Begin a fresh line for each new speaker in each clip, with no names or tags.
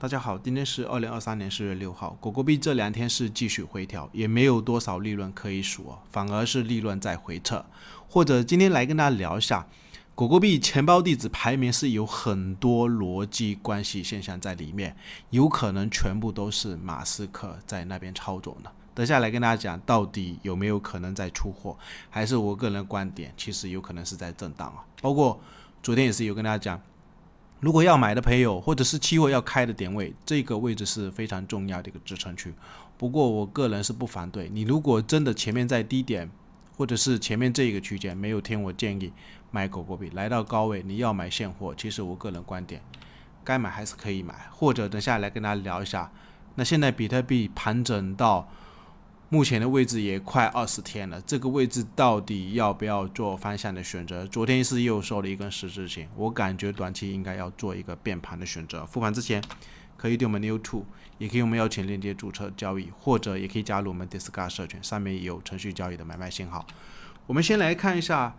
大家好，今天是2023年4月6号，狗狗币这2天是继续回调，也没有多少利润可以数反而是利润在回撤。或者今天来跟大家聊一下，狗狗币钱包地址排名是有很多逻辑关系现象在里面，有可能全部都是马斯克在那边操作的。等下来跟大家讲，到底有没有可能在出货，还是我个人观点，其实有可能是在震荡包括昨天也是有跟大家讲，如果要买的朋友，或者是期货要开的点位，这个位置是非常重要的一个支撑区。不过我个人是不反对，你如果真的前面在低点，或者是前面这个区间没有听我建议买狗狗币，来到高位你要买现货，其实我个人观点，该买还是可以买。或者等下来跟大家聊一下，那现在比特币盘整到目前的位置也快20天了，这个位置到底要不要做方向的选择？昨天是又收了一根十字星，我感觉短期应该要做一个变盘的选择。复盘之前可以对我们 YouTube， 也可以我们邀请链接注册交易，或者也可以加入我们 Discord 社群，上面也有程序交易的买卖信号。我们先来看一下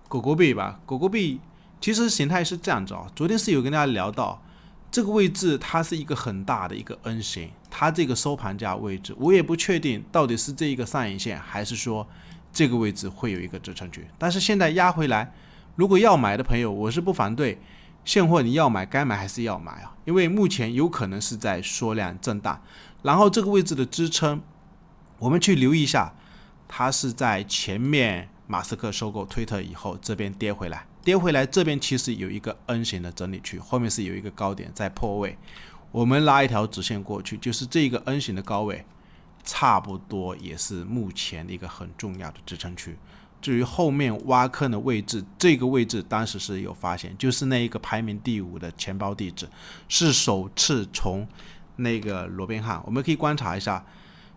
狗狗币吧。狗狗币其实形态是这样子昨天是有跟大家聊到，这个位置它是一个很大的一个 N 型，它这个收盘价位置我也不确定到底是这一个上影线，还是说这个位置会有一个支撑区。但是现在压回来，如果要买的朋友，我是不反对现货，你要买该买还是要买因为目前有可能是在缩量震荡，然后这个位置的支撑我们去留意一下，它是在前面马斯克收购推特以后这边跌回来这边其实有一个 N 型的整理区，后面是有一个高点在破位，我们拉一条直线过去，就是这个 N 型的高位差不多也是目前一个很重要的支撑区。至于后面挖坑的位置，这个位置当时是有发现，就是那一个排名第5的钱包地址是首次从那个罗宾汉，我们可以观察一下，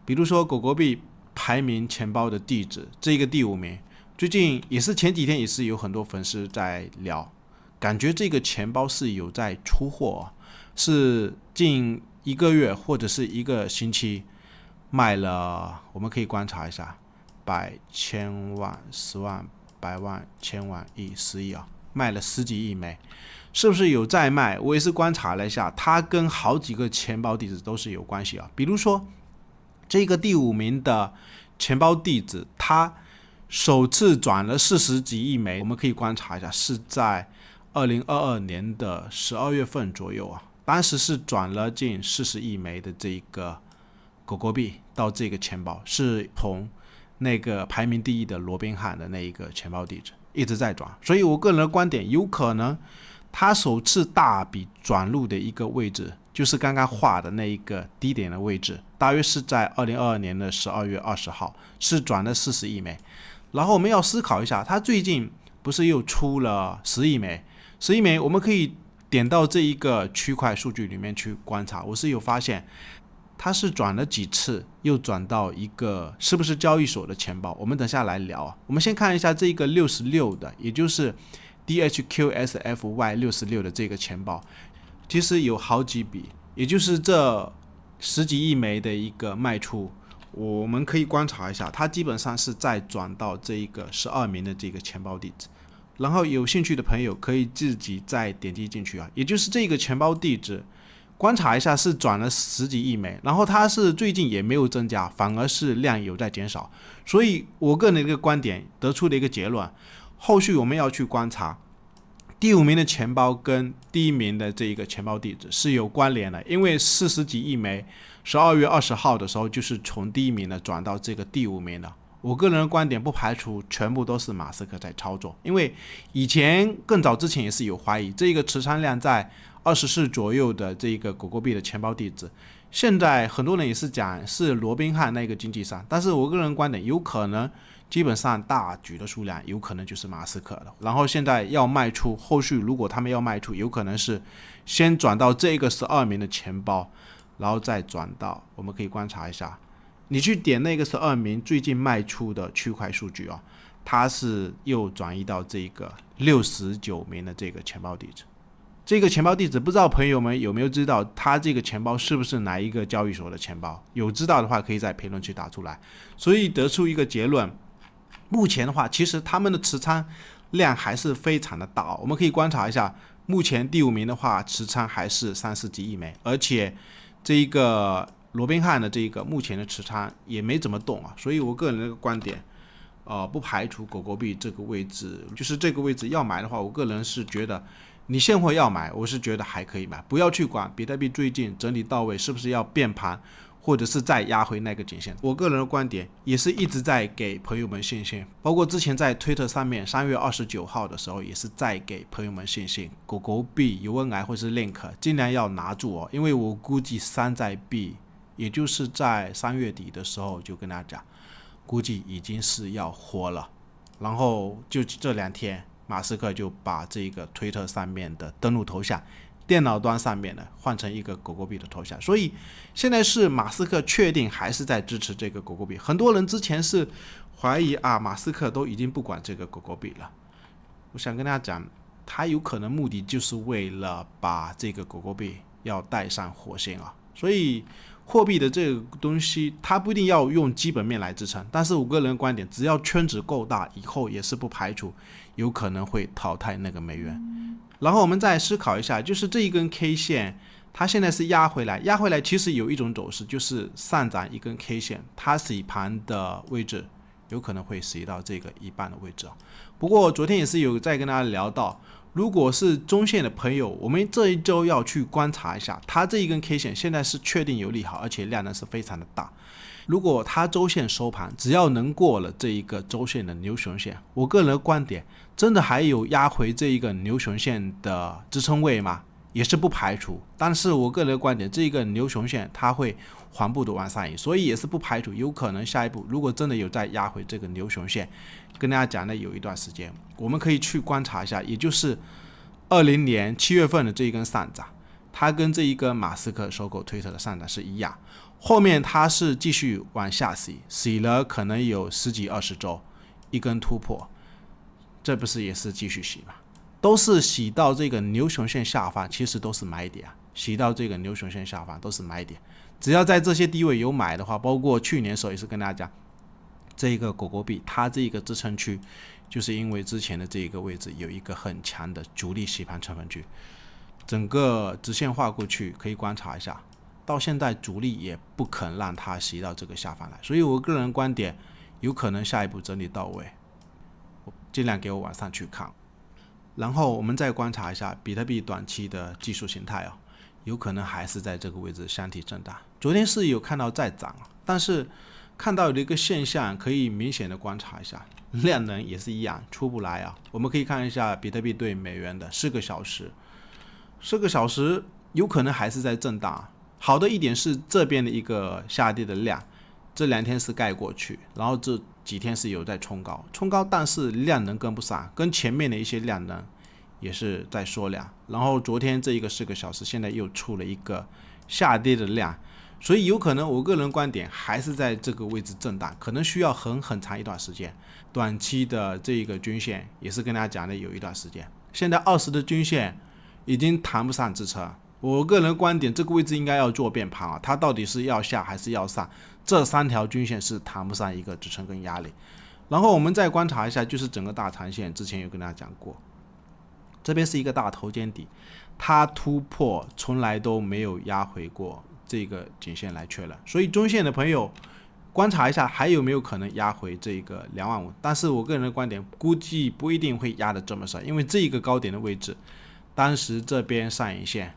比如说狗狗币排名钱包的地址，这个第5名，最近也是前几天也是有很多粉丝在聊，感觉这个钱包是有在出货是近1个月或者是1个星期卖了，我们可以观察一下，百千万10万百万千万亿10亿卖了10几亿枚，是不是有在卖？我也是观察了一下，它跟好几个钱包地址都是有关系比如说这个第5名的钱包地址，它首次转了40几亿枚，我们可以观察一下，是在2022年的12月份左右当时是转了近40亿枚的这个狗狗币到这个钱包，是从那个排名第1的罗宾汉的那一个钱包地址一直在转，所以我个人的观点，有可能它首次大笔转入的一个位置，就是刚刚画的那一个低点的位置，大约是在2022年的12月20号，是转了40亿枚。然后我们要思考一下，它最近不是又出了10亿枚，10亿枚我们可以点到这一个区块数据里面去观察，我是有发现它是转了几次，又转到一个是不是交易所的钱包，我们等下来聊我们先看一下这个66的，也就是 DHQSFY66 的这个钱包，其实有好几笔，也就是这10几亿枚的一个卖出，我们可以观察一下，它基本上是再转到这一个12名的这个钱包地址，然后有兴趣的朋友可以自己再点击进去也就是这个钱包地址观察一下，是转了10几亿枚，然后它是最近也没有增加，反而是量有在减少，所以我个人的一个观点得出的一个结论，后续我们要去观察第5名的钱包跟第1名的这一个钱包地址是有关联的，因为40几亿枚12月20号的时候就是从第1名的转到这个第5名的。我个人的观点不排除全部都是马斯克在操作，因为以前更早之前也是有怀疑这个持仓量在24左右的这个狗狗币的钱包地址，现在很多人也是讲是罗宾汉那个经纪商，但是我个人观点有可能基本上大举的数量有可能就是马斯克的，然后现在要卖出，后续如果他们要卖出，有可能是先转到这个12名的钱包，然后再转到，我们可以观察一下，你去点那个12名最近卖出的区块数据它是又转移到这个69名的这个钱包地址。这个钱包地址不知道朋友们有没有知道，它这个钱包是不是哪一个交易所的钱包？有知道的话可以在评论区打出来。所以得出一个结论，目前的话其实他们的持仓量还是非常的大我们可以观察一下，目前第5名的话，持仓还是30几亿枚，而且这一个罗宾汉的这个目前的持仓也没怎么动啊，所以我个人的观点，不排除狗狗币这个位置，就是这个位置要买的话，我个人是觉得你现货要买，我是觉得还可以买，不要去管比特币最近整理到位是不是要变盘，或者是再压回那个颈线。我个人的观点也是一直在给朋友们信心，包括之前在推特上面3月29号的时候也是在给朋友们信心，狗狗币、UNI 或是 Link 尽量要拿住哦，因为我估计山寨币也就是在3月底的时候就跟大家讲，估计已经是要活了。然后就这2天，马斯克就把这个推特上面的登录头像，电脑端上面的换成一个狗狗币的头像，所以现在是马斯克确定还是在支持这个狗狗币。很多人之前是怀疑马斯克都已经不管这个狗狗币了。我想跟大家讲，他有可能目的就是为了把这个狗狗币要带上火星啊。所以货币的这个东西，它不一定要用基本面来支撑，但是我个人观点，只要圈子够大，以后也是不排除有可能会淘汰那个美元。然后我们再思考一下，就是这一根 K 线，它现在是压回来，其实有一种走势，就是上涨一根 K 线，它洗盘的位置有可能会洗到这个一半的位置。不过昨天也是有在跟大家聊到，如果是中线的朋友，我们这一周要去观察一下，它这一根 K 线现在是确定有利好，而且量能是非常的大。如果它周线收盘，只要能过了这一个周线的牛熊线，我个人的观点，真的还有压回这一个牛熊线的支撑位吗？也是不排除。但是我个人的观点，这一个牛熊线它会缓步的往上移，所以也是不排除有可能下一步如果真的有再压回这个牛熊线，跟大家讲的有一段时间，我们可以去观察一下，也就是20年7月份的这一根上涨，它跟这一根马斯克收购推特的上涨是一样，后面它是继续往下洗了可能有10几20周，一根突破，这不是也是继续洗吗？都是洗到这个牛熊线下方，其实都是买点洗到这个牛熊线下方都是买点，只要在这些低位有买的话，包括去年的时候也是跟大家讲，这一个狗狗币它这一个支撑区，就是因为之前的这一个位置有一个很强的主力洗盘成分区，整个直线画过去可以观察一下，到现在主力也不肯让它洗到这个下方来，所以我个人观点有可能下一步整理到位，尽量给我往上去看。然后我们再观察一下比特币短期的技术形态有可能还是在这个位置箱体震荡。昨天是有看到在涨，但是看到的一个现象可以明显的观察一下，量能也是一样出不来我们可以看一下比特币对美元的4个小时有可能还是在震荡。好的一点是这边的一个下跌的量，这2天是盖过去，然后这几天是有在冲高，但是量能跟不上，跟前面的一些量能也是在缩量。然后昨天这一个4个小时现在又出了一个下跌的量，所以有可能我个人观点还是在这个位置震荡，可能需要很长一段时间。短期的这一个均线也是跟大家讲的有一段时间，现在20的均线已经谈不上支撑。我个人观点，这个位置应该要做变盘它到底是要下还是要上？这3条均线是谈不上一个支撑跟压力。然后我们再观察一下，就是整个大长线，之前有跟大家讲过，这边是一个大头肩底，它突破从来都没有压回过这个颈线来确认，所以中线的朋友观察一下还有没有可能压回这个25000，但是我个人的观点估计不一定会压得这么深，因为这个高点的位置，当时这边上影线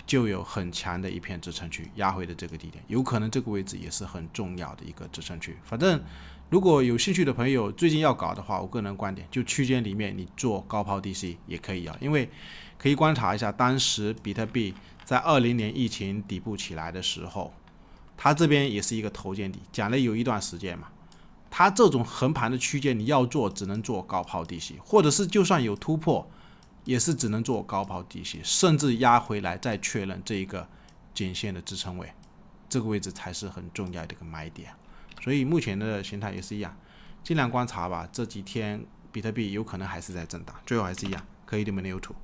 就有很强的一片支撑区，压回的这个低点，有可能这个位置也是很重要的一个支撑区。反正如果有兴趣的朋友最近要搞的话，我个人观点就区间里面你做高抛低吸也可以因为可以观察一下，当时比特币在20年疫情底部起来的时候，它这边也是一个头肩底，讲了有一段时间嘛，它这种横盘的区间你要做只能做高抛低吸，或者是就算有突破也是只能做高抛低吸，甚至压回来再确认这一个颈线的支撑位，这个位置才是很重要的一个买点。所以目前的形态也是一样，尽量观察吧，这几天比特币有可能还是在震荡，最后还是一样可以对没有图。